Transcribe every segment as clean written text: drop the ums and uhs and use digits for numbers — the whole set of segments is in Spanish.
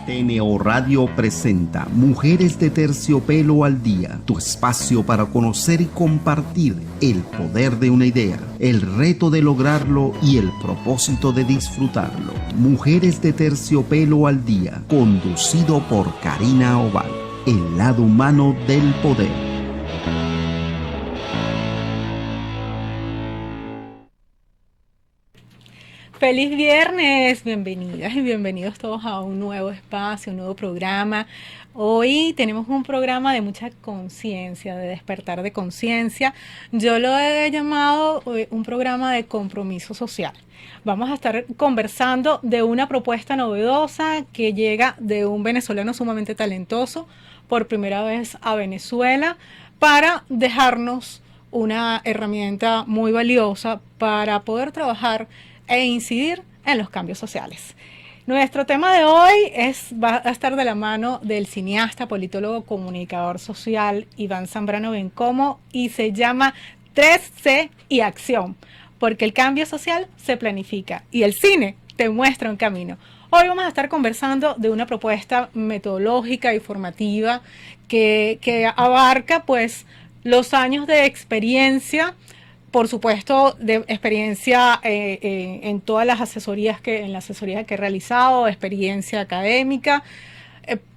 TNO Radio presenta Mujeres de Terciopelo al Día, tu espacio para conocer y compartir el poder de una idea, el reto de lograrlo y el propósito de disfrutarlo. Mujeres de Terciopelo al Día, conducido por Karina Oval, el lado humano del poder. Feliz viernes, bienvenidas y bienvenidos todos a un nuevo espacio, un nuevo programa. Hoy tenemos un programa de mucha conciencia, de despertar de conciencia. Yo lo he llamado un programa de compromiso social. Vamos a estar conversando de una propuesta novedosa que llega de un venezolano sumamente talentoso por primera vez a Venezuela para dejarnos una herramienta muy valiosa para poder trabajar e incidir en los cambios sociales. Nuestro tema de hoy va a estar de la mano del cineasta, politólogo, comunicador social Iván Zambrano Bencomo y se llama 3C y acción, porque el cambio social se planifica y el cine te muestra un camino. Hoy vamos a estar conversando de una propuesta metodológica y formativa que abarca pues los años de experiencia, por supuesto, de experiencia en todas las asesorías que he realizado, experiencia académica.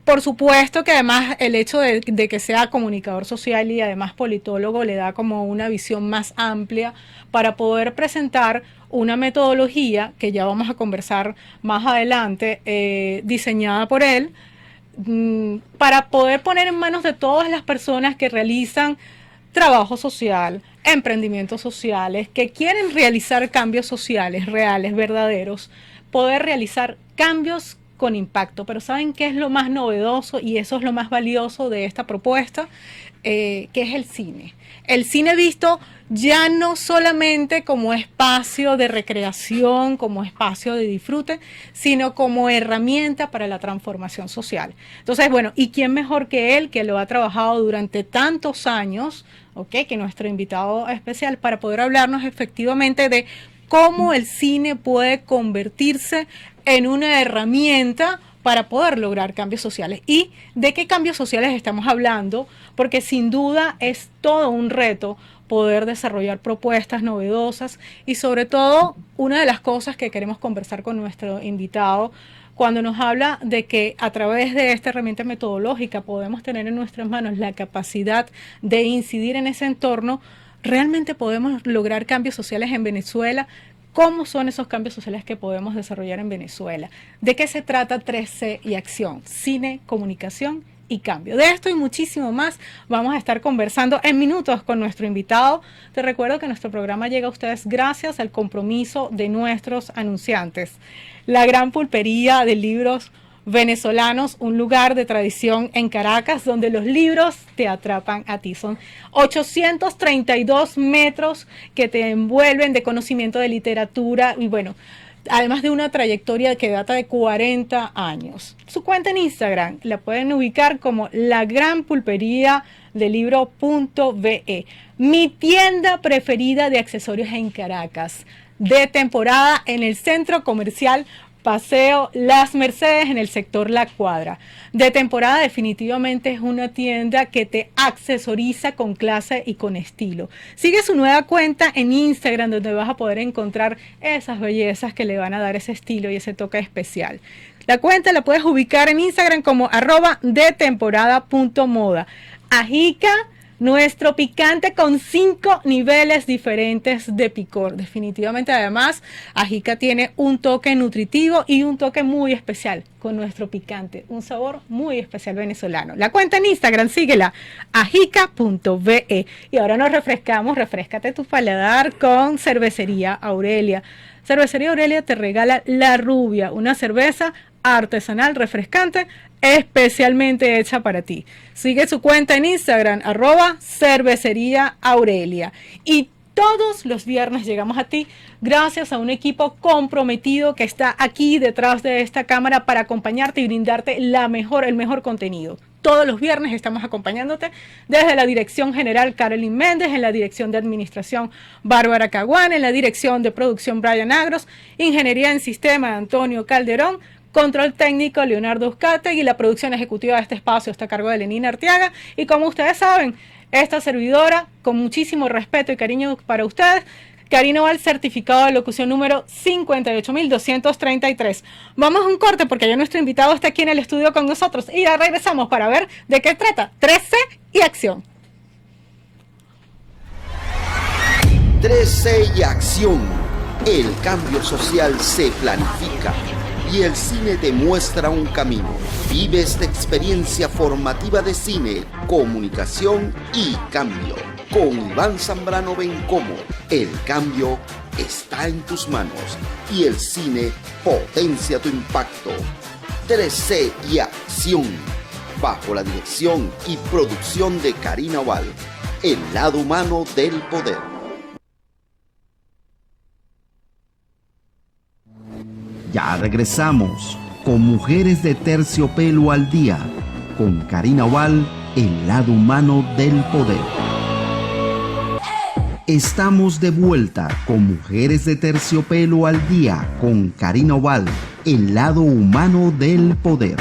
Por supuesto que además el hecho de que sea comunicador social y además politólogo le da como una visión más amplia para poder presentar una metodología que ya vamos a conversar más adelante, diseñada por él, para poder poner en manos de todas las personas que realizan trabajo social, emprendimientos sociales, que quieren realizar cambios sociales reales, verdaderos, poder realizar cambios con impacto. Pero ¿saben qué es lo más novedoso? Y eso es lo más valioso de esta propuesta, que es el cine. El cine visto ya no solamente como espacio de recreación, como espacio de disfrute, sino como herramienta para la transformación social. Entonces, bueno, ¿y quién mejor que él, que lo ha trabajado durante tantos años, que nuestro invitado especial, para poder hablarnos efectivamente de cómo el cine puede convertirse en una herramienta para poder lograr cambios sociales? ¿Y de qué cambios sociales estamos hablando? Porque sin duda es todo un reto poder desarrollar propuestas novedosas y sobre todo una de las cosas que queremos conversar con nuestro invitado cuando nos habla de que a través de esta herramienta metodológica podemos tener en nuestras manos la capacidad de incidir en ese entorno. ¿Realmente podemos lograr cambios sociales en Venezuela? ¿Cómo son esos cambios sociales que podemos desarrollar en Venezuela? ¿De qué se trata 3C y acción? Cine, comunicación y cambio. De esto y muchísimo más vamos a estar conversando en minutos con nuestro invitado. Te recuerdo que nuestro programa llega a ustedes gracias al compromiso de nuestros anunciantes. La Gran Pulpería de Libros Venezolanos, un lugar de tradición en Caracas donde los libros te atrapan a ti. Son 832 metros que te envuelven de conocimiento de literatura y bueno, además de una trayectoria que data de 40 años. Su cuenta en Instagram la pueden ubicar como La Gran Pulpería de Libro.be. Mi tienda preferida de accesorios en Caracas, de temporada en el centro comercial Paseo Las Mercedes en el sector La Cuadra. De temporada definitivamente es una tienda que te accesoriza con clase y con estilo. Sigue su nueva cuenta en Instagram donde vas a poder encontrar esas bellezas que le van a dar ese estilo y ese toque especial. La cuenta la puedes ubicar en Instagram como @detemporada.moda. Ajica, nuestro picante con 5 niveles diferentes de picor. Definitivamente, además, Ajica tiene un toque nutritivo y un toque muy especial con nuestro picante. Un sabor muy especial venezolano. La cuenta en Instagram, síguela, ajica.be. Y ahora nos refrescamos, refréscate tu paladar con Cervecería Aurelia. Cervecería Aurelia te regala La Rubia, una cerveza artesanal refrescante especialmente hecha para ti. Sigue su cuenta en Instagram, @cervecería Aurelia. Y todos los viernes llegamos a ti gracias a un equipo comprometido que está aquí detrás de esta cámara para acompañarte y brindarte el mejor contenido. Todos los viernes estamos acompañándote desde la dirección general Carolyn Méndez, en la dirección de administración Bárbara Caguán, en la dirección de producción Brian Agros, ingeniería en sistema Antonio Calderón, Control técnico, Leonardo Uzcate, y la producción ejecutiva de este espacio está a cargo de Lenina Arteaga. Y como ustedes saben, esta servidora, con muchísimo respeto y cariño para ustedes, Karina Oval, certificado de locución número 58233. Vamos a un corte porque ya nuestro invitado está aquí en el estudio con nosotros y ya regresamos para ver de qué trata 3C y acción. 3C y acción. El cambio social se planifica y el cine te muestra un camino. Vive esta experiencia formativa de cine, comunicación y cambio. Con Iván Zambrano Bencomo, el cambio está en tus manos y el cine potencia tu impacto. 3C y acción, bajo la dirección y producción de Karina Oval, el lado humano del poder. Ya regresamos con Mujeres de Terciopelo al Día, con Karina Oval, el lado humano del poder. Estamos de vuelta con Mujeres de Terciopelo al Día con Karina Oval, el lado humano del poder.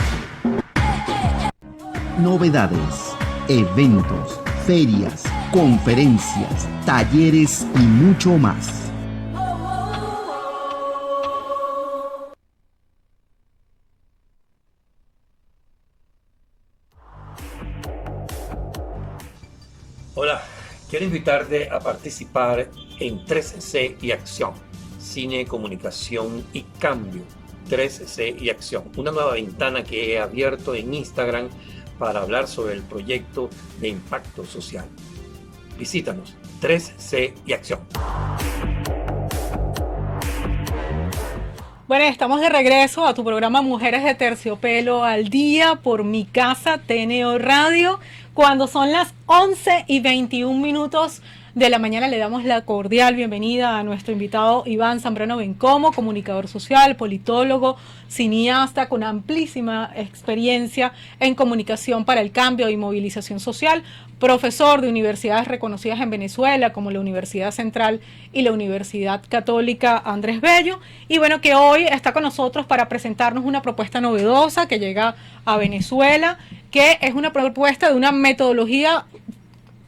Novedades, eventos, ferias, conferencias, talleres y mucho más. Hola, quiero invitarte a participar en 3C y Acción, Cine, Comunicación y Cambio. 3C y Acción, una nueva ventana que he abierto en Instagram para hablar sobre el proyecto de impacto social. Visítanos, 3C y Acción. Bueno, estamos de regreso a tu programa Mujeres de Terciopelo al Día por Mi Casa TNO Radio. Cuando son las 11:21 de la mañana, le damos la cordial bienvenida a nuestro invitado Iván Zambrano Bencomo, comunicador social, politólogo, cineasta con amplísima experiencia en comunicación para el cambio y movilización social, profesor de universidades reconocidas en Venezuela como la Universidad Central y la Universidad Católica Andrés Bello, y bueno, que hoy está con nosotros para presentarnos una propuesta novedosa que llega a Venezuela, que es una propuesta de una metodología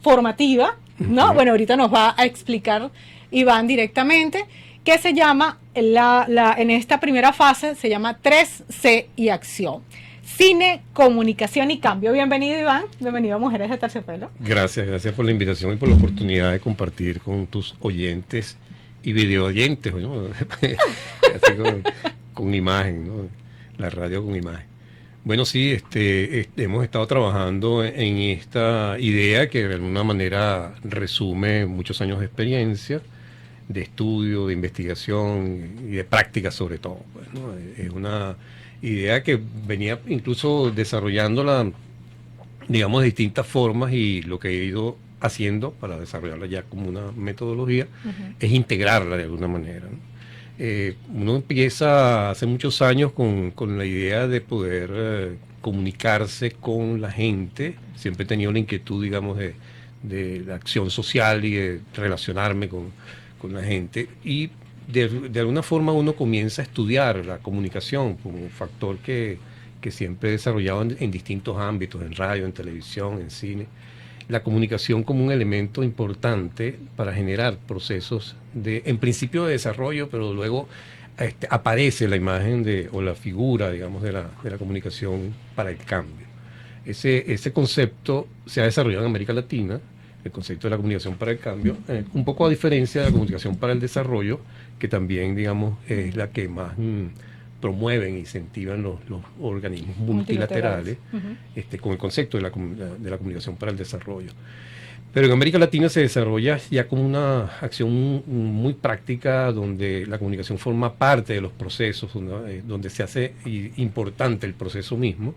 formativa, ¿no? Bueno, ahorita nos va a explicar Iván directamente, que se llama, en esta primera fase, se llama 3C y Acción. Cine, comunicación y cambio. Bienvenido, Iván. Bienvenido a Mujeres de Terciopelo. Gracias por la invitación y por la oportunidad de compartir con tus oyentes y video oyentes, ¿no? Así con imagen, ¿no? La radio con imagen. Bueno, sí, hemos estado trabajando en esta idea que de alguna manera resume muchos años de experiencia, de estudio, de investigación y de práctica sobre todo, pues, ¿no? Es una idea que venía incluso desarrollándola, digamos, de distintas formas, y lo que he ido haciendo para desarrollarla ya como una metodología es integrarla de alguna manera, ¿no? Uno empieza hace muchos años con la idea de poder comunicarse con la gente. Siempre he tenido la inquietud, digamos, de la acción social y de relacionarme con la gente. Y de alguna forma uno comienza a estudiar la comunicación como un factor que siempre he desarrollado en distintos ámbitos, en radio, en televisión, en cine. La comunicación como un elemento importante para generar procesos en principio de desarrollo, pero luego aparece la imagen o la figura, digamos, de la comunicación para el cambio. Ese concepto se ha desarrollado en América Latina, el concepto de la comunicación para el cambio, un poco a diferencia de la comunicación para el desarrollo, que también, digamos, es la que más promueven e incentivan los organismos multilaterales, con el concepto de la comunicación para el desarrollo. Pero en América Latina se desarrolla ya como una acción muy práctica, donde la comunicación forma parte de los procesos, donde se hace importante el proceso mismo,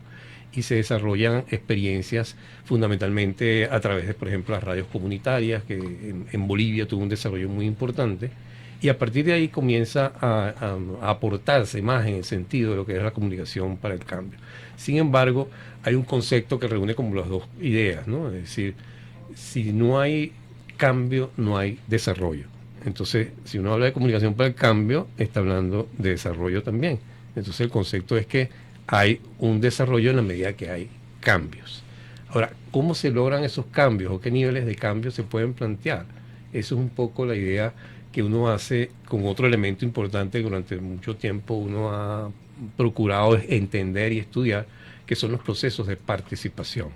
y se desarrollan experiencias fundamentalmente a través de, por ejemplo, las radios comunitarias, que en Bolivia tuvo un desarrollo muy importante. Y a partir de ahí comienza a aportarse más en el sentido de lo que es la comunicación para el cambio. Sin embargo, hay un concepto que reúne como las dos ideas, ¿no? Es decir, si no hay cambio, no hay desarrollo. Entonces, si uno habla de comunicación para el cambio, está hablando de desarrollo también. Entonces el concepto es que hay un desarrollo en la medida que hay cambios. Ahora, ¿cómo se logran esos cambios o qué niveles de cambios se pueden plantear? Eso es un poco la idea que uno hace con otro elemento importante que durante mucho tiempo uno ha procurado entender y estudiar, que son los procesos de participación.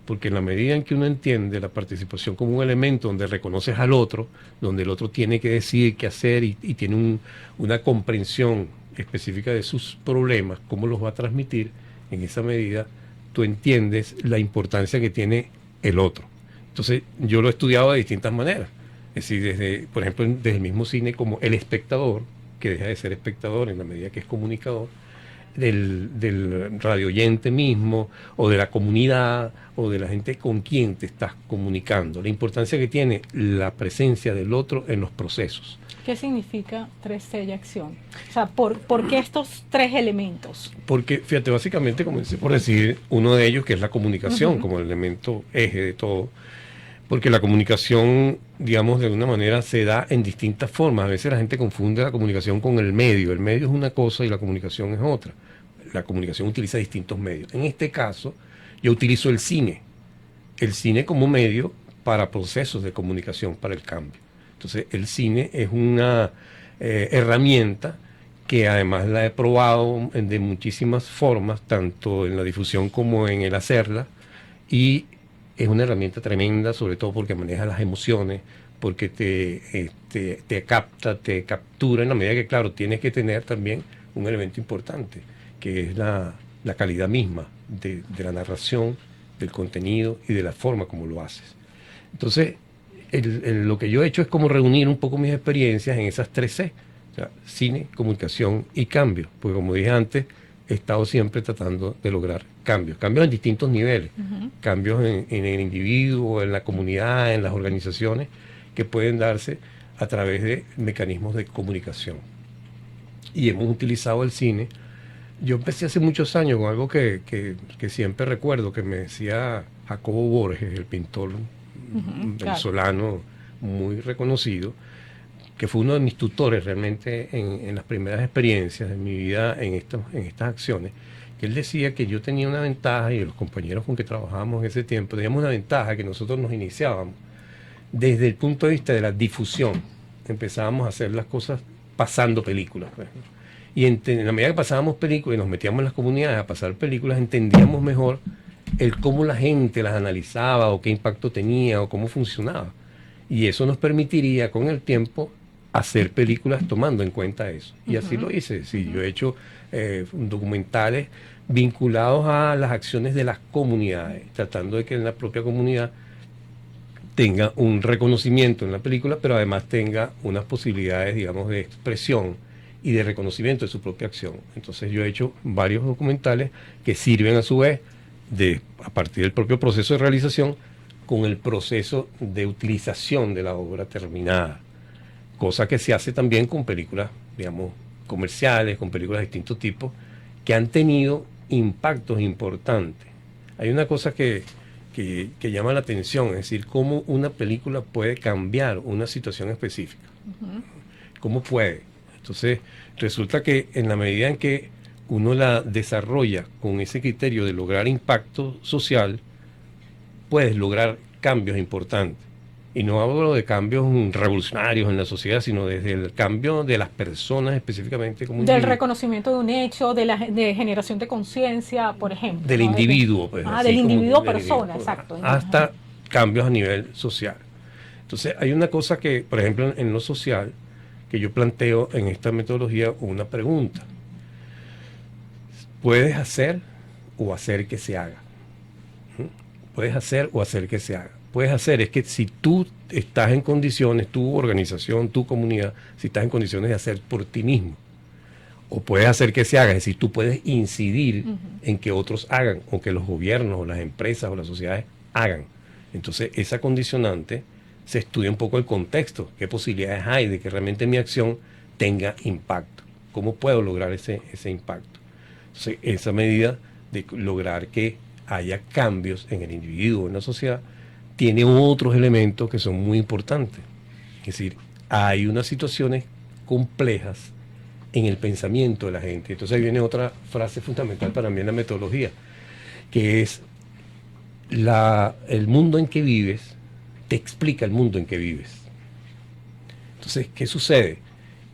Porque en la medida en que uno entiende la participación como un elemento donde reconoces al otro, donde el otro tiene que decidir qué hacer y tiene una comprensión específica de sus problemas, cómo los va a transmitir, en esa medida tú entiendes la importancia que tiene el otro. Entonces yo lo he estudiado de distintas maneras. Es decir, desde, por ejemplo, desde el mismo cine como el espectador, que deja de ser espectador en la medida que es comunicador, del radioyente mismo, o de la comunidad, o de la gente con quien te estás comunicando. La importancia que tiene la presencia del otro en los procesos. ¿Qué significa 3C y acción? O sea, ¿por qué estos tres elementos? Porque, fíjate, básicamente comencé por decir uno de ellos, que es la comunicación, como el elemento eje de todo. Porque la comunicación, digamos, de alguna manera se da en distintas formas. A veces la gente confunde la comunicación con el medio. El medio es una cosa y la comunicación es otra. La comunicación utiliza distintos medios. En este caso, yo utilizo el cine como medio para procesos de comunicación, para el cambio. Entonces, el cine es una herramienta que además la he probado de muchísimas formas, tanto en la difusión como en el hacerla, y es una herramienta tremenda, sobre todo porque maneja las emociones, porque te capta, te captura, en la medida que, claro, tienes que tener también un elemento importante, que es la calidad misma de la narración, del contenido y de la forma como lo haces. Entonces, lo que yo he hecho es como reunir un poco mis experiencias en esas 3C, o sea, cine, comunicación y cambio, porque como dije antes, he estado siempre tratando de lograr cambios en distintos niveles, cambios en el individuo, en la comunidad, en las organizaciones, que pueden darse a través de mecanismos de comunicación. Y hemos utilizado el cine. Yo empecé hace muchos años con algo que siempre recuerdo, que me decía Jacobo Borges, el pintor venezolano muy reconocido, que fue uno de mis tutores realmente en las primeras experiencias de mi vida en estas acciones, que él decía que yo tenía una ventaja, y los compañeros con que trabajábamos en ese tiempo, teníamos una ventaja, que nosotros nos iniciábamos desde el punto de vista de la difusión. Empezábamos a hacer las cosas pasando películas, por ejemplo. Y en la medida que pasábamos películas y nos metíamos en las comunidades a pasar películas, entendíamos mejor cómo la gente las analizaba, o qué impacto tenía, o cómo funcionaba. Y eso nos permitiría con el tiempo hacer películas tomando en cuenta eso. Y así lo hice. Sí, yo he hecho documentales vinculados a las acciones de las comunidades, tratando de que en la propia comunidad tenga un reconocimiento en la película, pero además tenga unas posibilidades, digamos, de expresión y de reconocimiento de su propia acción. Entonces yo he hecho varios documentales que sirven a su vez a partir del propio proceso de realización, con el proceso de utilización de la obra terminada. Cosa que se hace también con películas, digamos, comerciales, con películas de distintos tipos, que han tenido impactos importantes. Hay una cosa que llama la atención, es decir, cómo una película puede cambiar una situación específica. ¿Cómo puede? Entonces, resulta que en la medida en que uno la desarrolla con ese criterio de lograr impacto social, puedes lograr cambios importantes. Y no hablo de cambios revolucionarios en la sociedad, sino desde el cambio de las personas específicamente. Como del reconocimiento de un hecho, de generación de conciencia, por ejemplo. Del individuo. Pues, del individuo persona, exacto. Hasta cambios a nivel social. Entonces hay una cosa que, por ejemplo, en lo social, que yo planteo en esta metodología una pregunta. ¿Puedes hacer o hacer que se haga? Puedes hacer o hacer que se haga. Puedes hacer es que si tú estás en condiciones, tu organización, tu comunidad, si estás en condiciones de hacer por ti mismo. O puedes hacer que se haga, es decir, tú puedes incidir en que otros hagan, o que los gobiernos, o las empresas, o las sociedades hagan. Entonces, esa condicionante se estudia un poco el contexto, qué posibilidades hay de que realmente mi acción tenga impacto. ¿Cómo puedo lograr ese impacto? Entonces, esa medida de lograr que haya cambios en el individuo, en la sociedad, tiene otros elementos que son muy importantes. Es decir, hay unas situaciones complejas en el pensamiento de la gente. Entonces ahí viene otra frase fundamental para mí en la metodología, que es el mundo en que vives te explica el mundo en que vives. Entonces, ¿qué sucede?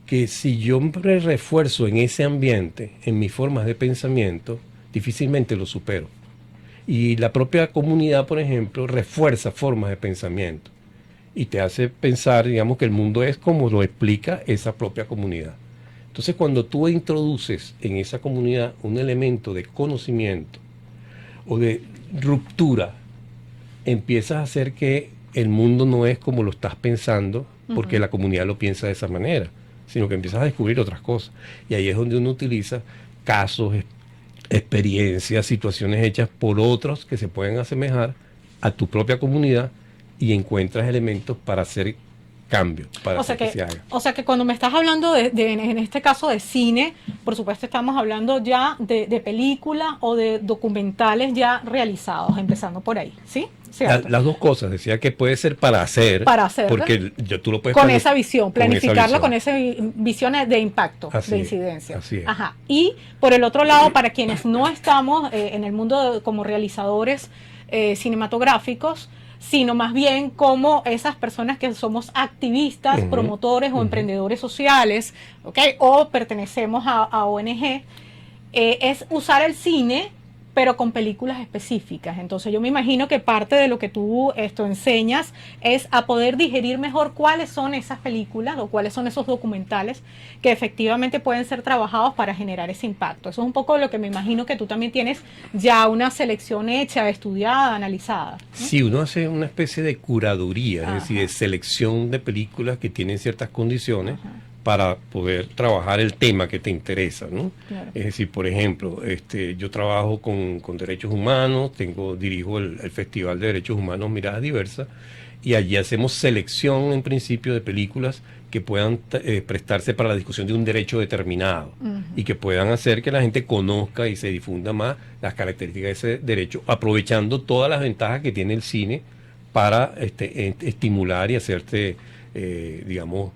Que si yo me refuerzo en ese ambiente, en mis formas de pensamiento, difícilmente lo supero. Y la propia comunidad, por ejemplo, refuerza formas de pensamiento y te hace pensar, digamos, que el mundo es como lo explica esa propia comunidad. Entonces, cuando tú introduces en esa comunidad un elemento de conocimiento o de ruptura, empiezas a hacer que el mundo no es como lo estás pensando, porque la comunidad lo piensa de esa manera, sino que empiezas a descubrir otras cosas. Y ahí es donde uno utiliza casos, experiencias, situaciones hechas por otros que se pueden asemejar a tu propia comunidad y encuentras elementos para hacer cambios, para hacer que se haga. O sea que cuando me estás hablando en este caso de cine, por supuesto estamos hablando ya de películas o de documentales ya realizados, empezando por ahí, ¿sí? Las dos cosas, decía que puede ser para hacer, porque tú lo puedes con esa visión, planificarlo con esa visión de impacto, de incidencia. Así es. Ajá. Y por el otro lado, para quienes no estamos en el mundo como realizadores cinematográficos, sino más bien como esas personas que somos activistas, promotores o emprendedores sociales, ¿okay? O pertenecemos a ONG, es usar el cine pero con películas específicas. Entonces yo me imagino que parte de lo que tú enseñas es a poder digerir mejor cuáles son esas películas o cuáles son esos documentales que efectivamente pueden ser trabajados para generar ese impacto. Eso es un poco de lo que me imagino que tú también tienes ya una selección hecha, estudiada, analizada, ¿no? Sí, uno hace una especie de curaduría, es decir, de selección de películas que tienen ciertas condiciones para poder trabajar el tema que te interesa, ¿no? Claro. Es decir, por ejemplo, yo trabajo con derechos humanos, dirijo el Festival de Derechos Humanos Miradas Diversas, y allí hacemos selección en principio de películas que puedan prestarse para la discusión de un derecho determinado y que puedan hacer que la gente conozca y se difunda más las características de ese derecho, aprovechando todas las ventajas que tiene el cine para estimular y hacerte, digamos,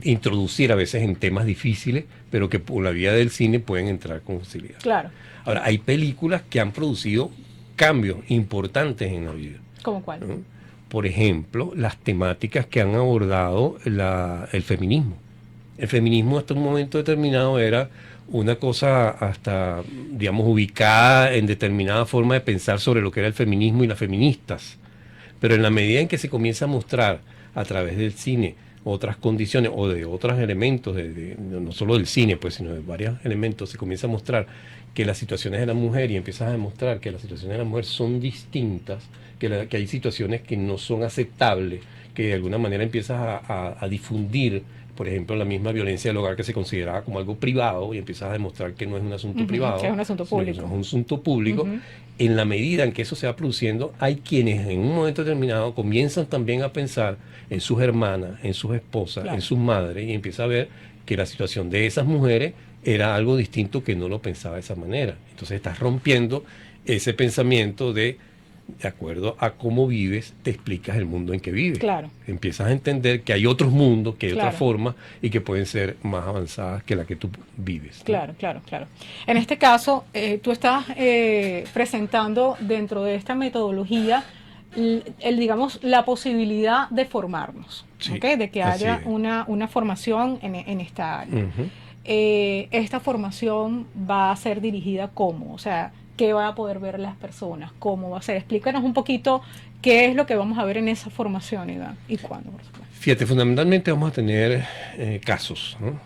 introducir a veces en temas difíciles, pero que por la vía del cine pueden entrar con facilidad. Claro. Ahora, hay películas que han producido cambios importantes en la vida. ¿Cómo cuál? ¿No? Por ejemplo, las temáticas que han abordado el feminismo. El feminismo hasta un momento determinado era una cosa hasta, digamos, ubicada en determinada forma de pensar sobre lo que era el feminismo y las feministas. Pero en la medida en que se comienza a mostrar a través del cine otras condiciones o de otros elementos, no solo del cine, pues, sino de varios elementos, se comienza a mostrar que las situaciones de la mujer y empiezas a demostrar que las situaciones de la mujer son distintas, que hay situaciones que no son aceptables, que de alguna manera empiezas a difundir, por ejemplo, la misma violencia del hogar que se consideraba como algo privado y empiezas a demostrar que no es un asunto privado, que es un asunto público. Es un asunto público. En la medida en que eso se va produciendo, hay quienes en un momento determinado comienzan también a pensar en sus hermanas, en sus esposas, claro, en sus madres, y empieza a ver que la situación de esas mujeres era algo distinto, que no lo pensaba de esa manera. Entonces estás rompiendo ese pensamiento de acuerdo a cómo vives, te explicas el mundo en que vives. Claro. Empiezas a entender que hay otros mundos, que hay claro, otras formas y que pueden ser más avanzadas que la que tú vives, ¿no? Claro, claro, claro. En este caso, tú estás presentando dentro de esta metodología digamos, la posibilidad de formarnos, sí, ¿okay? De que haya es. una formación en esta área. Esta formación va a ser dirigida ¿cómo? O sea, ¿qué van a poder ver las personas? ¿Cómo va a ser? Explícanos un poquito qué es lo que vamos a ver en esa formación, Iván, y cuándo, por supuesto. Fíjate, fundamentalmente vamos a tener casos, ¿no?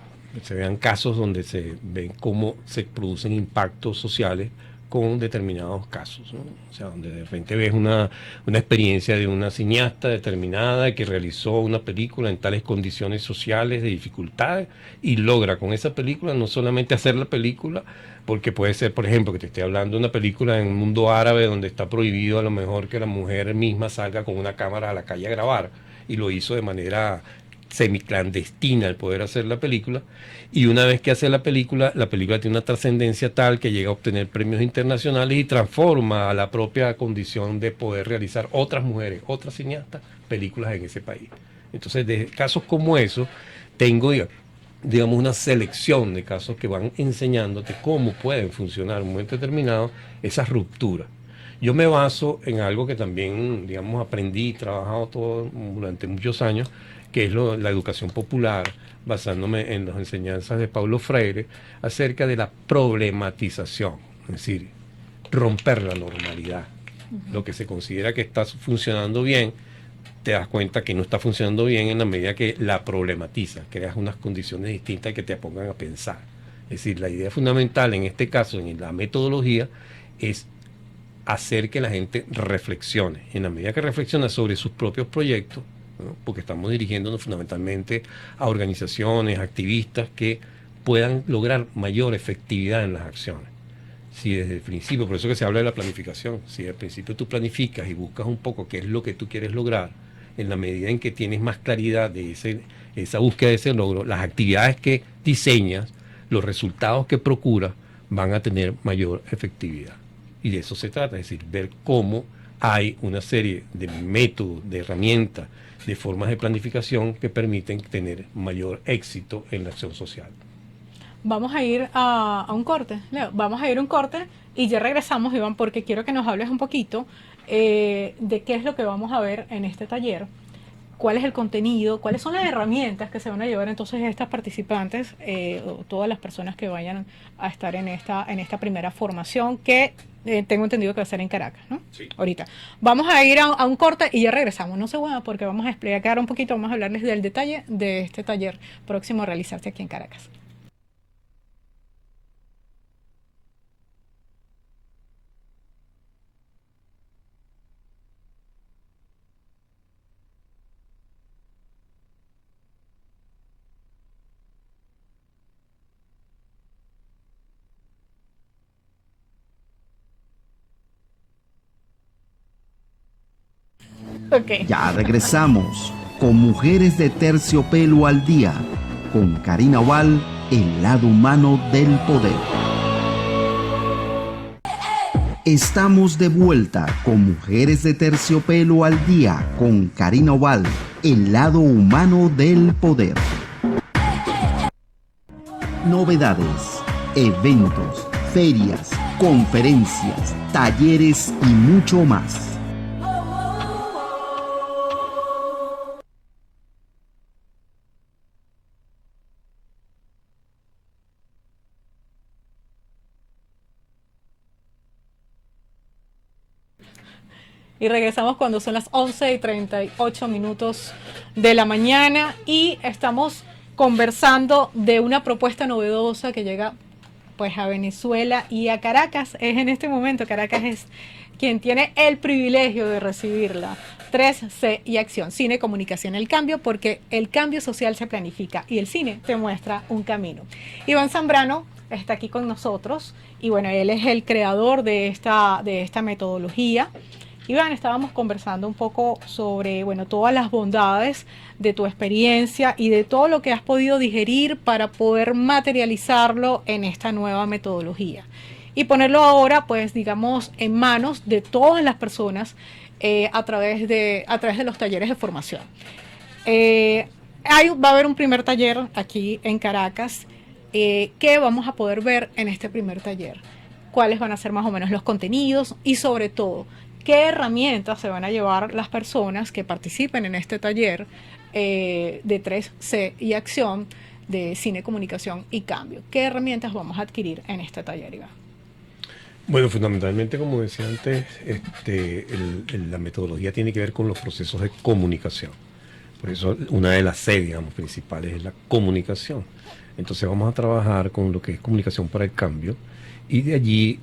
Se vean casos donde se ven cómo se producen impactos sociales con determinados casos, ¿no? O sea, donde de repente ves una experiencia de una cineasta determinada que realizó una película en tales condiciones sociales de dificultades y logra con esa película no solamente hacer la película, porque puede ser, por ejemplo, que te esté hablando de una película en un mundo árabe donde está prohibido a lo mejor que la mujer misma salga con una cámara a la calle a grabar, y lo hizo de manera semiclandestina al poder hacer la película, y una vez que hace la película tiene una trascendencia tal que llega a obtener premios internacionales y transforma a la propia condición de poder realizar otras mujeres, otras cineastas, películas en ese país. Entonces, de casos como esos, tengo digamos, una selección de casos que van enseñándote cómo pueden funcionar en un momento determinado esas rupturas. Yo me baso en algo que también, digamos, aprendí y trabajado todo durante muchos años, que es la educación popular, basándome en las enseñanzas de Paulo Freire, acerca de la problematización, es decir, romper la normalidad. Lo que se considera que está funcionando bien, te das cuenta que no está funcionando bien en la medida que la problematizas, creas unas condiciones distintas que te pongan a pensar. Es decir, la idea fundamental en este caso, en la metodología, es hacer que la gente reflexione. En la medida que reflexiona sobre sus propios proyectos, ¿no? Porque estamos dirigiéndonos fundamentalmente a organizaciones, activistas que puedan lograr mayor efectividad en las acciones. Si desde el principio, por eso que se habla de la planificación, si al principio tú planificas y buscas un poco qué es lo que tú quieres lograr, en la medida en que tienes más claridad de esa búsqueda de ese logro, las actividades que diseñas, los resultados que procuras, van a tener mayor efectividad. Y de eso se trata, es decir, ver cómo hay una serie de métodos, de herramientas, de formas de planificación que permiten tener mayor éxito en la acción social. Vamos a ir a un corte, Leo. Vamos a ir a un corte y ya regresamos, Iván, porque quiero que nos hables un poquito de qué es lo que vamos a ver en este taller, cuál es el contenido, cuáles son las herramientas que se van a llevar entonces estas participantes, o todas las personas que vayan a estar en esta primera formación que tengo entendido que va a ser en Caracas, ¿no? Sí. Ahorita. Vamos a ir a un corte y ya regresamos. No se vayan porque vamos a explicar un poquito, vamos a hablarles del detalle de este taller próximo a realizarse aquí en Caracas. Okay. Ya regresamos con Mujeres de Terciopelo al Día, con Karina Oval, el lado humano del poder. Estamos de vuelta con Mujeres de Terciopelo al Día, con Karina Oval, el lado humano del poder. Novedades, eventos, ferias, conferencias, talleres y mucho más. Y regresamos cuando son las 11:38 de la mañana y estamos conversando de una propuesta novedosa que llega pues a Venezuela y a Caracas. Es en este momento, Caracas es quien tiene el privilegio de recibirla. 3C y acción, cine, comunicación, el cambio, porque el cambio social se planifica y el cine te muestra un camino. Iván Zambrano está aquí con nosotros y bueno, él es el creador de esta metodología. Iván, estábamos conversando un poco sobre, bueno, todas las bondades de tu experiencia y de todo lo que has podido digerir para poder materializarlo en esta nueva metodología y ponerlo ahora, pues, digamos, en manos de todas las personas a través de los talleres de formación. Va a haber un primer taller aquí en Caracas que vamos a poder ver en este primer taller. ¿Cuáles van a ser más o menos los contenidos y sobre todo qué herramientas se van a llevar las personas que participen en este taller de 3C y acción de cine, comunicación y cambio? ¿Qué herramientas vamos a adquirir en este taller, Iván? Bueno, fundamentalmente, como decía antes, la metodología tiene que ver con los procesos de comunicación. Por eso una de las C, digamos, principales es la comunicación. Entonces vamos a trabajar con lo que es comunicación para el cambio y de allí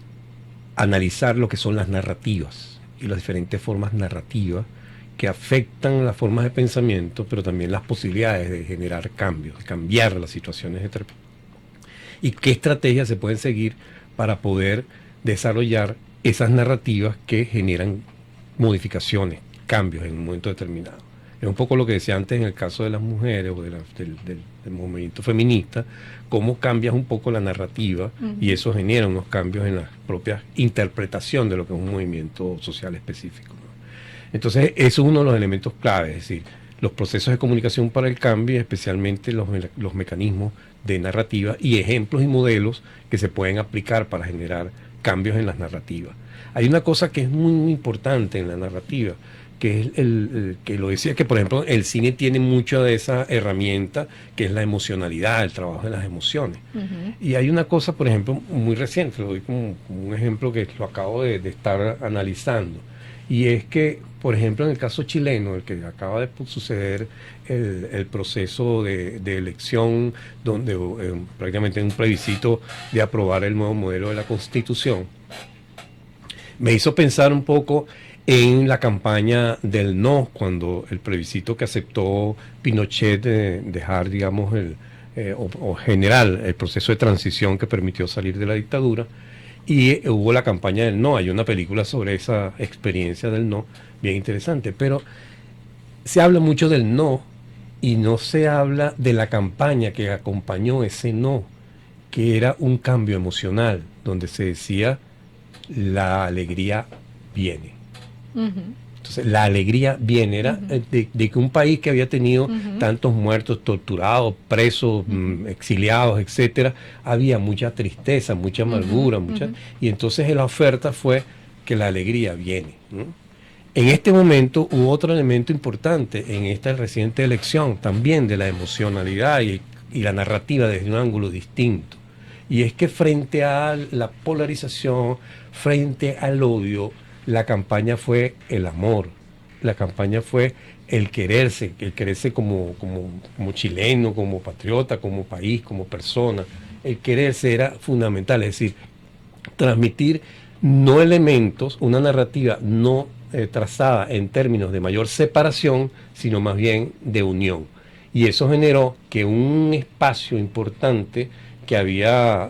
analizar lo que son las narrativas y las diferentes formas narrativas que afectan las formas de pensamiento, pero también las posibilidades de generar cambios, de cambiar las situaciones y qué estrategias se pueden seguir para poder desarrollar esas narrativas que generan modificaciones, cambios en un momento determinado. Es un poco lo que decía antes en el caso de las mujeres o del movimiento feminista, cómo cambias un poco la narrativa y eso genera unos cambios en la propia interpretación de lo que es un movimiento social específico, ¿no? Entonces, eso es uno de los elementos claves, es decir, los procesos de comunicación para el cambio, especialmente los mecanismos de narrativa y ejemplos y modelos que se pueden aplicar para generar cambios en las narrativas. Hay una cosa que es muy, muy importante en la narrativa, que es que lo decía, que por ejemplo el cine tiene mucha de esa herramienta que es la emocionalidad, el trabajo de las emociones. Y hay una cosa, por ejemplo, muy reciente, lo doy como un ejemplo que lo acabo de estar analizando, y es que, por ejemplo, en el caso chileno, el que acaba de suceder el proceso de elección, donde prácticamente en un plebiscito de aprobar el nuevo modelo de la Constitución, me hizo pensar un poco en la campaña del no, cuando el plebiscito que aceptó Pinochet de dejar, digamos, o general el proceso de transición que permitió salir de la dictadura, y hubo la campaña del no. Hay una película sobre esa experiencia del no, bien interesante, pero se habla mucho del no y no se habla de la campaña que acompañó ese no, que era un cambio emocional, donde se decía la alegría viene. Entonces, la alegría viene, era de que un país que había tenido tantos muertos, torturados, presos, exiliados, etcétera, había mucha tristeza, mucha amargura, y entonces la oferta fue que la alegría viene, ¿no? En este momento hubo otro elemento importante en esta reciente elección, también de la emocionalidad y la narrativa desde un ángulo distinto, y es que frente a la polarización, frente al odio, la campaña fue el amor, la campaña fue el quererse como chileno, como patriota, como país, como persona. El quererse era fundamental, es decir, transmitir no elementos, una narrativa no trazada en términos de mayor separación, sino más bien de unión. Y eso generó que un espacio importante que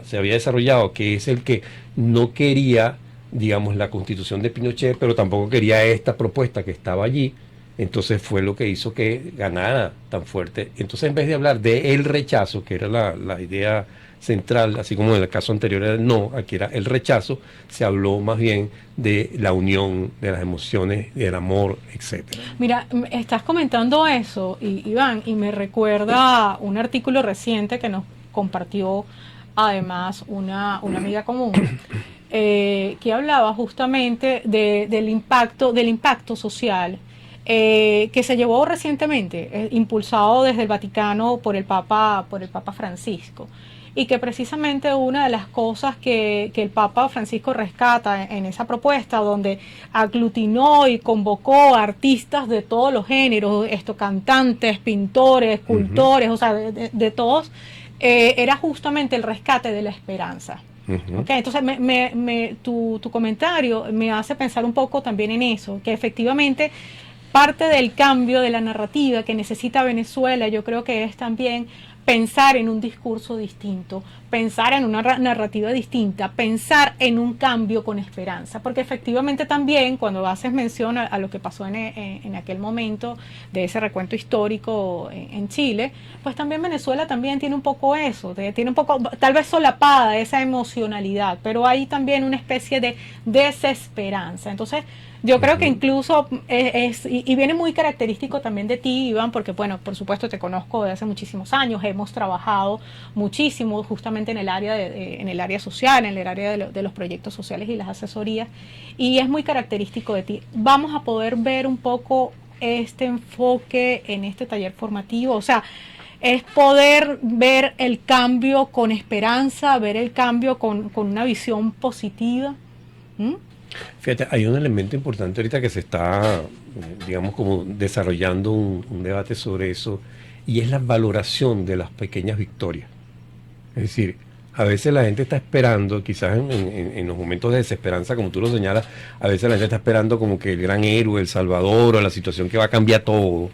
se había desarrollado, que es el que no quería, digamos, la Constitución de Pinochet, pero tampoco quería esta propuesta que estaba allí, entonces fue lo que hizo que ganara tan fuerte. Entonces, en vez de hablar de el rechazo, que era la idea central, así como en el caso anterior era el no, aquí era el rechazo, se habló más bien de la unión, de las emociones, del amor, etcétera. Mira, estás comentando eso, Iván, y me recuerda un artículo reciente que nos compartió además una amiga común, que hablaba justamente del impacto social que se llevó recientemente, impulsado desde el Vaticano por el Papa Francisco, y que precisamente una de las cosas que el Papa Francisco rescata en esa propuesta, donde aglutinó y convocó a artistas de todos los géneros, cantantes, pintores, escultores, o sea, de todos, era justamente el rescate de la esperanza. Okay, entonces tu comentario me hace pensar un poco también en eso, que efectivamente parte del cambio de la narrativa que necesita Venezuela, yo creo que es también pensar en un discurso distinto, pensar en una narrativa distinta, pensar en un cambio con esperanza, porque efectivamente también cuando haces mención a lo que pasó en aquel momento de ese recuento histórico en Chile, pues también Venezuela también tiene un poco eso, tiene un poco, tal vez solapada esa emocionalidad, pero hay también una especie de desesperanza. Entonces, yo creo que incluso y viene muy característico también de ti, Iván, porque bueno, por supuesto te conozco desde hace muchísimos años, hemos trabajado muchísimo justamente en el área social, en el área de los proyectos sociales y las asesorías, y es muy característico de ti. Vamos a poder ver un poco este enfoque en este taller formativo, o sea, es poder ver el cambio con esperanza, ver el cambio con una visión positiva. Fíjate, hay un elemento importante ahorita que se está, digamos, como desarrollando un debate sobre eso, y es la valoración de las pequeñas victorias. Es decir, a veces la gente está esperando, quizás en los momentos de desesperanza, como tú lo señalas, a veces la gente está esperando como que el gran héroe, el salvador, o la situación que va a cambiar todo,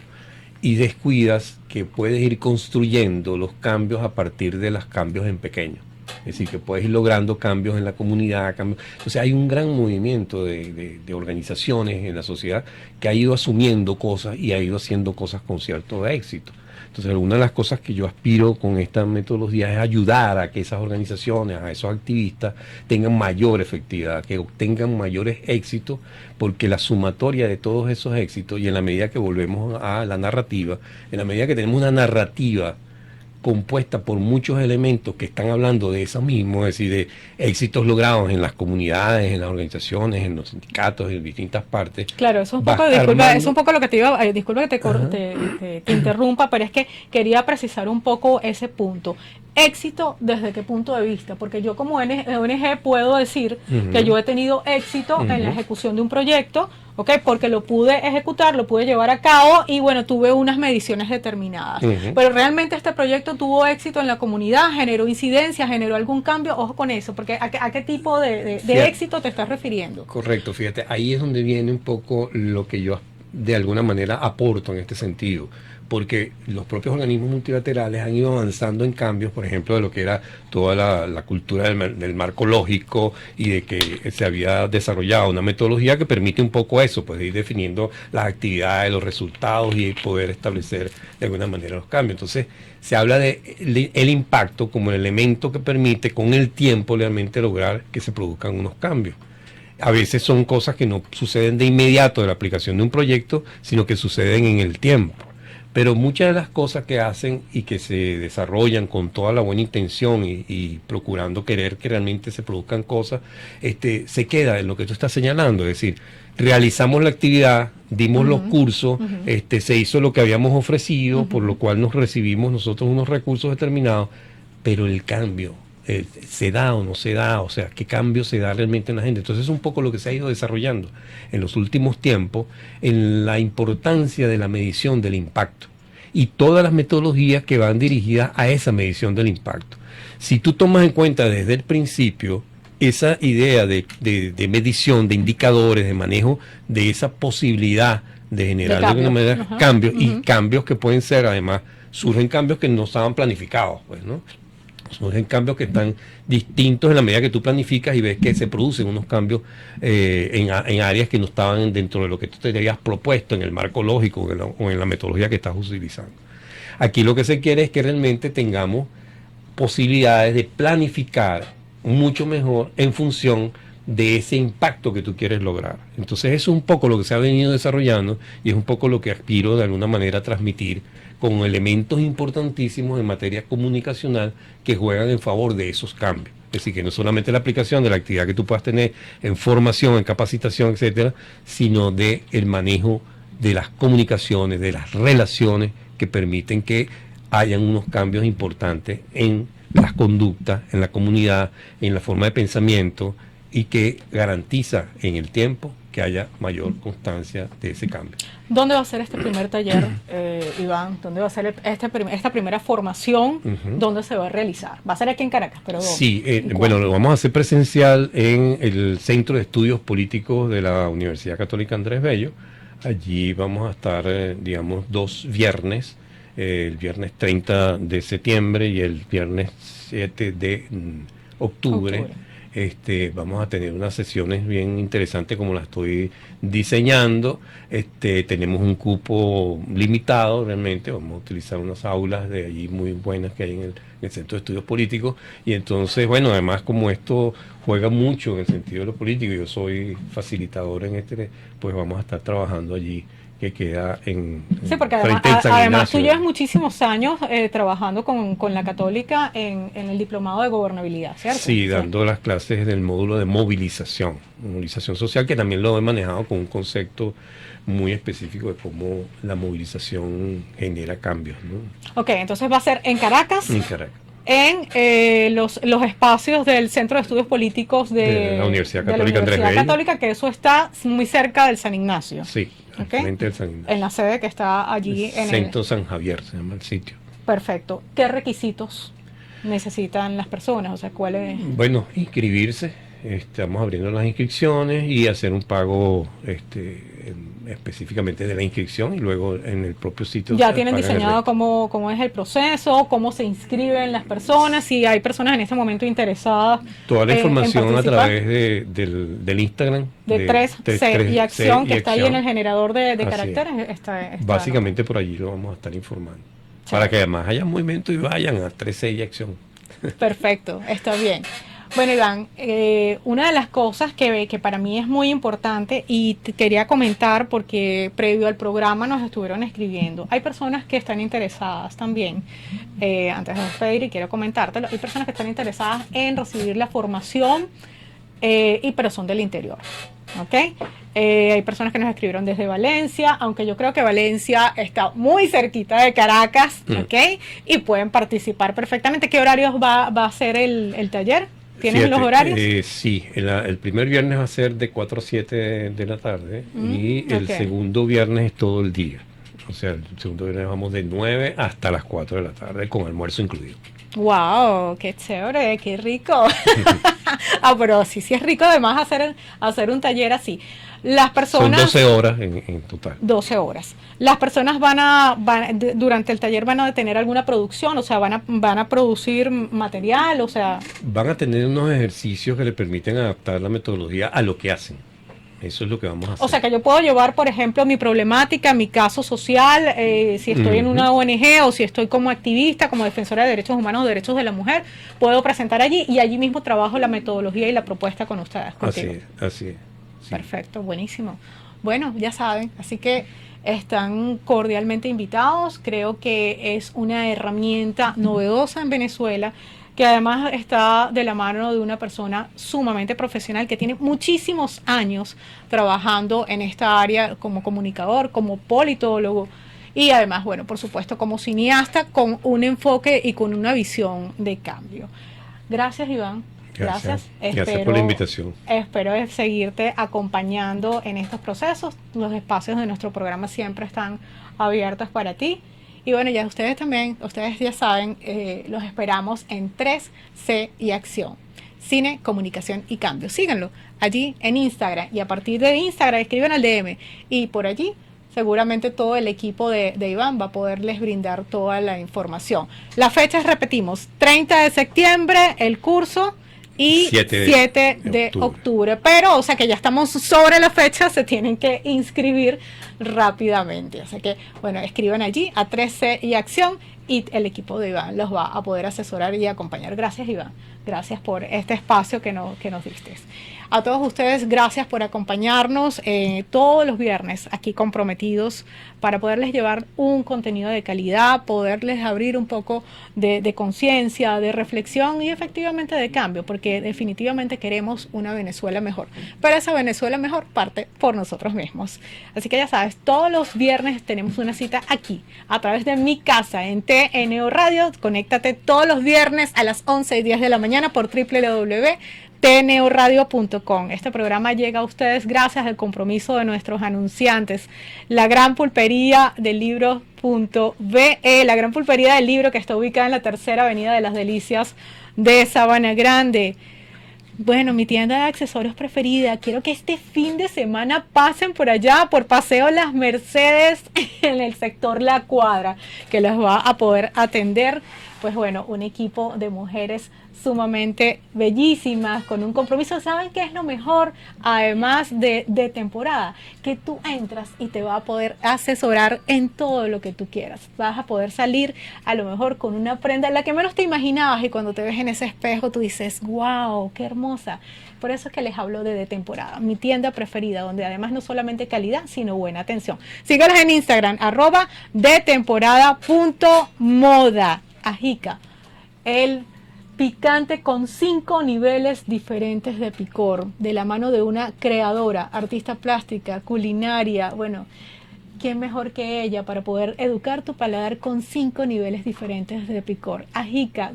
y descuidas que puedes ir construyendo los cambios a partir de los cambios en pequeño. Es decir, que puedes ir logrando cambios en la comunidad, cambios. Entonces hay un gran movimiento de organizaciones en la sociedad que ha ido asumiendo cosas y ha ido haciendo cosas con cierto éxito. Entonces, una de las cosas que yo aspiro con esta metodología es ayudar a que esas organizaciones, a esos activistas, tengan mayor efectividad, que obtengan mayores éxitos, porque la sumatoria de todos esos éxitos, y en la medida que volvemos a la narrativa, en la medida que tenemos una narrativa compuesta por muchos elementos que están hablando de eso mismo, es decir, de éxitos logrados en las comunidades, en las organizaciones, en los sindicatos, en distintas partes. Claro, eso es un poco, disculpa, es un poco lo que te iba, disculpa que te interrumpa, pero es que quería precisar un poco ese punto. Éxito, ¿desde qué punto de vista? Porque yo como ONG puedo decir que yo he tenido éxito en la ejecución de un proyecto, ¿ok? Porque lo pude ejecutar, lo pude llevar a cabo y bueno, tuve unas mediciones determinadas. Pero realmente este proyecto tuvo éxito en la comunidad, generó incidencia, generó algún cambio. Ojo con eso, porque ¿a qué tipo de éxito te estás refiriendo? Correcto, fíjate, ahí es donde viene un poco lo que yo de alguna manera aporto en este sentido. Porque los propios organismos multilaterales han ido avanzando en cambios, por ejemplo, de lo que era toda la cultura del marco lógico y de que se había desarrollado una metodología que permite un poco eso, pues ir definiendo las actividades, los resultados y poder establecer de alguna manera los cambios. Entonces, se habla de el impacto como el elemento que permite con el tiempo realmente lograr que se produzcan unos cambios. A veces son cosas que no suceden de inmediato de la aplicación de un proyecto, sino que suceden en el tiempo. Pero muchas de las cosas que hacen y que se desarrollan con toda la buena intención y procurando querer que realmente se produzcan cosas, se queda en lo que tú estás señalando. Es decir, realizamos la actividad, dimos los cursos, se hizo lo que habíamos ofrecido, por lo cual nos recibimos nosotros unos recursos determinados, pero el cambio se da o no se da, o sea, qué cambio se da realmente en la gente. Entonces es un poco lo que se ha ido desarrollando en los últimos tiempos en la importancia de la medición del impacto y todas las metodologías que van dirigidas a esa medición del impacto. Si tú tomas en cuenta desde el principio esa idea de medición, de indicadores, de manejo de esa posibilidad de generar de alguna manera cambios, y cambios que pueden ser, además, surgen cambios que no estaban planificados, pues, ¿no? Surgen cambios que están distintos en la medida que tú planificas y ves que se producen unos cambios en áreas que no estaban dentro de lo que tú te habías propuesto en el marco lógico o en la metodología que estás utilizando. Aquí lo que se quiere es que realmente tengamos posibilidades de planificar mucho mejor en función de ese impacto que tú quieres lograr. Entonces eso es un poco lo que se ha venido desarrollando y es un poco lo que aspiro de alguna manera a transmitir con elementos importantísimos en materia comunicacional que juegan en favor de esos cambios. Es decir, que no solamente la aplicación de la actividad que tú puedas tener en formación, en capacitación, etcétera, sino de el manejo de las comunicaciones, de las relaciones que permiten que hayan unos cambios importantes en las conductas, en la comunidad, en la forma de pensamiento y que garantiza en el tiempo que haya mayor constancia de ese cambio. ¿Dónde va a ser este primer taller, Iván? ¿Dónde va a ser esta primera formación? ¿Dónde se va a realizar? Va a ser aquí en Caracas, pero ¿dónde? Sí, bueno, lo vamos a hacer presencial en el Centro de Estudios Políticos de la Universidad Católica Andrés Bello. Allí vamos a estar, digamos, 2 viernes, el viernes 30 de septiembre y el viernes 7 de octubre. Vamos a tener unas sesiones bien interesantes como las estoy diseñando. Tenemos un cupo limitado realmente, vamos a utilizar unas aulas de allí muy buenas que hay en el Centro de Estudios Políticos, y entonces, bueno, además como esto juega mucho en el sentido de lo político, yo soy facilitador en pues vamos a estar trabajando allí, que queda sí, porque además tú llevas muchísimos años trabajando con la Católica en el diplomado de gobernabilidad, ¿cierto? Sí, dando las clases del módulo de movilización social, que también lo he manejado con un concepto muy específico de cómo la movilización genera cambios, ¿no? Ok, entonces va a ser en Caracas. En Caracas. En los espacios del Centro de Estudios Políticos de la Universidad Católica Andrés Bello. Católica, que eso está muy cerca del San Ignacio. Sí, frente del San Ignacio. En la sede que está allí en Centro San Javier se llama el sitio. Perfecto. ¿Qué requisitos necesitan las personas? O sea, ¿cuáles? Bueno, inscribirse. Estamos abriendo las inscripciones y hacer un pago específicamente de la inscripción y luego en el propio sitio. Ya tienen pagan el diseñado resto. cómo es el proceso, cómo se inscriben las personas, si hay personas en este momento interesadas Toda la en información a participar. través del Instagram. De 3C y acción, que está ahí en el generador de Así caracteres. es. Está Básicamente por allí lo vamos a estar informando. Sí. Para que además haya movimiento y vayan a 3C y acción. Perfecto, está bien. Bueno, Iván, una de las cosas que para mí es muy importante y te quería comentar porque previo al programa nos estuvieron escribiendo. Hay personas que están interesadas también, antes de despedir y quiero comentártelo, hay personas que están interesadas en recibir la formación, pero son del interior, ¿ok? Hay personas que nos escribieron desde Valencia, aunque yo creo que Valencia está muy cerquita de Caracas, ¿ok? Y pueden participar perfectamente. ¿Qué horarios va a ser el taller? ¿Tienes los horarios? Sí, el primer viernes va a ser de 4 a 7 de la tarde y el ok. segundo viernes es todo el día. O sea, el segundo viernes vamos de 9 hasta las 4 de la tarde con almuerzo incluido. ¡Wow! ¡Qué chévere! ¡Qué rico! Pero sí es rico además hacer un taller así. Las personas... Son 12 horas en total. 12 horas. Las personas durante el taller van a tener alguna producción, o sea, van a producir material, o sea... Van a tener unos ejercicios que le permiten adaptar la metodología a lo que hacen. Eso es lo que vamos a hacer. O sea, que yo puedo llevar, por ejemplo, mi problemática, mi caso social, si estoy en una ONG o si estoy como activista, como defensora de derechos humanos o derechos de la mujer, puedo presentar allí y allí mismo trabajo la metodología y la propuesta con ustedes. Contigo. Así es. Sí. Perfecto, buenísimo. Bueno, ya saben, así que están cordialmente invitados. Creo que es una herramienta novedosa en Venezuela, que además está de la mano de una persona sumamente profesional que tiene muchísimos años trabajando en esta área como comunicador, como politólogo y además, bueno, por supuesto, como cineasta con un enfoque y con una visión de cambio. Gracias, Iván. Gracias. Gracias por la invitación. Espero seguirte acompañando en estos procesos. Los espacios de nuestro programa siempre están abiertos para ti. Y bueno, ya ustedes también, ustedes ya saben, los esperamos en 3C y Acción. Cine, Comunicación y Cambio. Síganlo allí en Instagram y a partir de Instagram escriban al DM y por allí seguramente todo el equipo de Iván va a poderles brindar toda la información. Las fechas, repetimos, 30 de septiembre el curso y 7 de octubre. Pero, o sea que ya estamos sobre la fecha, se tienen que inscribir rápidamente. Así que, bueno, escriban allí a 3C y Acción y el equipo de Iván los va a poder asesorar y acompañar. Gracias, Iván. Gracias por este espacio que nos diste. A todos ustedes, gracias por acompañarnos todos los viernes aquí comprometidos para poderles llevar un contenido de calidad, poderles abrir un poco de conciencia, de reflexión y efectivamente de cambio, porque definitivamente queremos una Venezuela mejor. Pero esa Venezuela mejor parte por nosotros mismos. Así que ya sabes, todos los viernes tenemos una cita aquí, a través de mi casa, en TNO Radio. Conéctate todos los viernes a las 11:10 de la mañana por www.tnoradio.com. Este programa llega a ustedes gracias al compromiso de nuestros anunciantes, la Gran Pulpería del Libro.be, la Gran Pulpería del Libro que está ubicada en la tercera avenida de las Delicias de Sabana Grande. Bueno, mi tienda de accesorios preferida. Quiero que este fin de semana pasen por allá, por Paseo Las Mercedes, en el sector La Cuadra, que les va a poder atender, pues bueno, un equipo de mujeres sumamente bellísimas, con un compromiso. ¿Saben qué es lo mejor? Además de temporada, que tú entras y te va a poder asesorar en todo lo que tú quieras. Vas a poder salir a lo mejor con una prenda la que menos te imaginabas y cuando te ves en ese espejo tú dices, wow, qué hermosa. Por eso es que les hablo de temporada, mi tienda preferida, donde además no solamente calidad, sino buena atención. Síganos en Instagram, @detemporada.moda. Ajica, el picante con 5 niveles diferentes de picor, de la mano de una creadora, artista plástica, culinaria. Bueno, ¿quién mejor que ella para poder educar tu paladar con 5 niveles diferentes de picor? Ajica.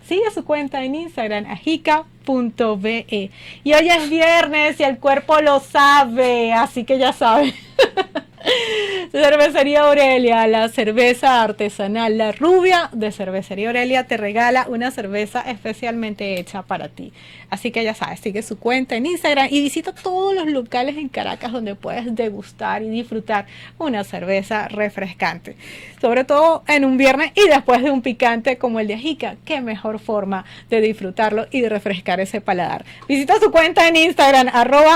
Sigue su cuenta en Instagram, ajica.be. Y hoy es viernes y el cuerpo lo sabe, así que ya saben. Cervecería Aurelia, la cerveza artesanal, la rubia de Cervecería Aurelia te regala una cerveza especialmente hecha para ti. Así que ya sabes, sigue su cuenta en Instagram y visita todos los locales en Caracas donde puedes degustar y disfrutar una cerveza refrescante. Sobre todo en un viernes y después de un picante como el de ajica. Qué mejor forma de disfrutarlo y de refrescar ese paladar. Visita su cuenta en Instagram,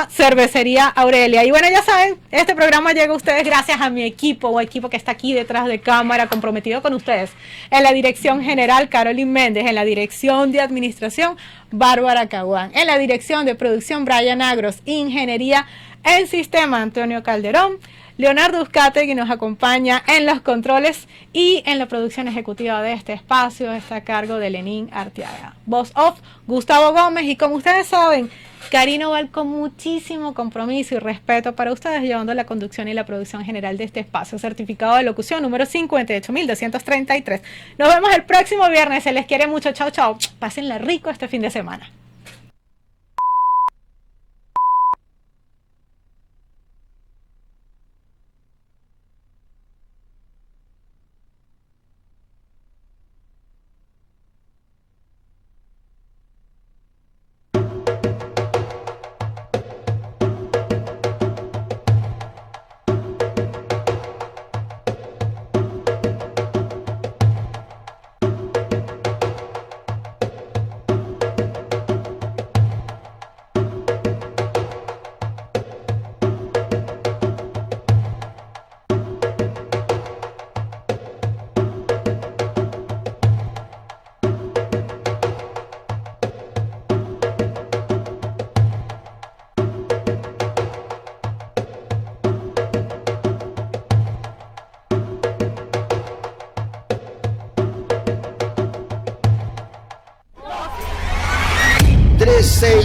@cervecería Aurelia. Y bueno, ya saben, este programa llega a ustedes gracias a mi equipo que está aquí detrás de cámara, comprometido con ustedes. En la dirección general, Carolyn Méndez. En la dirección de administración, Bárbara Caguán. En la dirección de producción, Brian Agros. Ingeniería en sistema, Antonio Calderón. Leonardo Uzcategui nos acompaña en los controles y en la producción ejecutiva de este espacio está a cargo de Lenín Arteaga. Voz off, Gustavo Gómez, y como ustedes saben, Karina Oval con muchísimo compromiso y respeto para ustedes, llevando la conducción y la producción general de este espacio. Certificado de locución número 58.233. Nos vemos el próximo viernes. Se les quiere mucho. Chao, chao. Pásenla rico este fin de semana.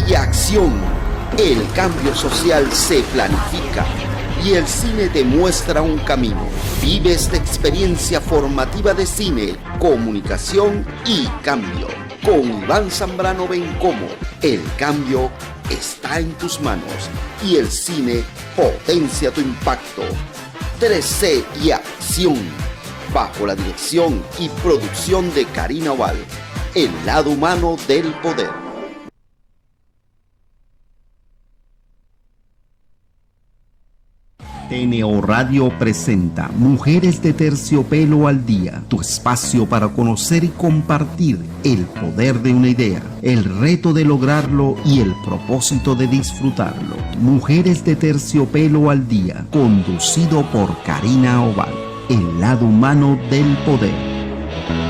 Y acción. El cambio social se planifica y el cine te muestra un camino. Vive esta experiencia formativa de cine, comunicación y cambio. Con Iván Zambrano Bencomo, el cambio está en tus manos y el cine potencia tu impacto. 3C y acción. Bajo la dirección y producción de Karina Oval. El lado humano del poder. TNO Radio presenta Mujeres de Terciopelo al Día, tu espacio para conocer y compartir el poder de una idea, el reto de lograrlo y el propósito de disfrutarlo. Mujeres de Terciopelo al Día, conducido por Karina Oval, el lado humano del poder.